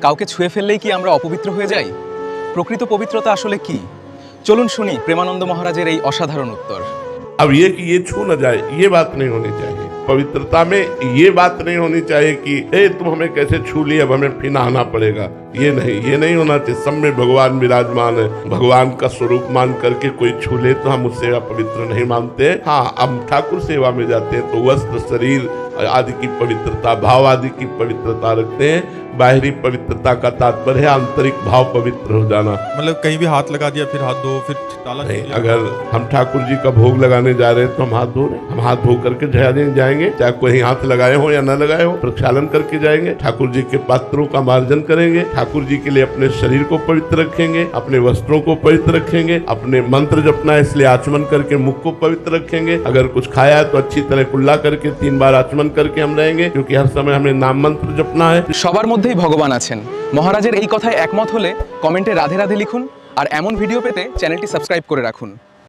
কাউকে ছুঁয়ে ফেললেই কি আমরা অপবিত্র হয়ে যাই? প্রকৃত পবিত্রতা আসলে কি? চলুন শুনি প্রেমানন্দ মহারাজের এই অসাধারণ উত্তর। अब ये कि ये छू न जाए, ये बात नहीं होनी चाहिए। पवित्रता में ये बात नहीं होनी चाहिए कि तुम हमें कैसे छू लिए, अब हमें फिर नहाना पड़ेगा। ये नहीं होना चाहिए। सब में भगवान विराजमान है, भगवान का स्वरूप मान करके कोई छू ले तो हम उससे पवित्र नहीं मानते। हाँ, हम ठाकुर सेवा में जाते हैं तो वस्त्र, शरीर आदि की पवित्रता, भाव आदि की पवित्रता रखते हैं। बाहरी पवित्रता का तात्पर्य है आंतरिक भाव पवित्र हो जाना। मतलब कहीं भी हाथ लगा दिया फिर हाथ धो, फिर ताला नहीं, अगर हम ठाकुर जी का भोग लगाने जा रहे हैं तो हम हाथ धो रहे हैं। हम हाथ धो करके जाएंगे, चाहे कोई हाथ लगाए हो या न लगाए हो, प्रक्षालन करके जाएंगे। ठाकुर जी के पात्रों का मार्जन करेंगे, ठाकुर जी के लिए अपने शरीर को पवित्र रखेंगे, अपने वस्त्रों को पवित्र रखेंगे, अपने मंत्र जपना है इसलिए आचमन करके मुख को पवित्र रखेंगे। अगर कुछ खाया है तो अच्छी तरह कुल्ला करके 3 बार आचमन करके हम रहेंगे, क्योंकि हर समय हमें नाम मंत्र जपना है। সবার মধ্যেই ভগবান আছেন। মহারাজের এই কথায় একমত হলে কমেন্টে রাধে রাধে লিখুন, আর এমন ভিডিও পেতে চ্যানেলটি সাবস্ক্রাইব করে রাখুন।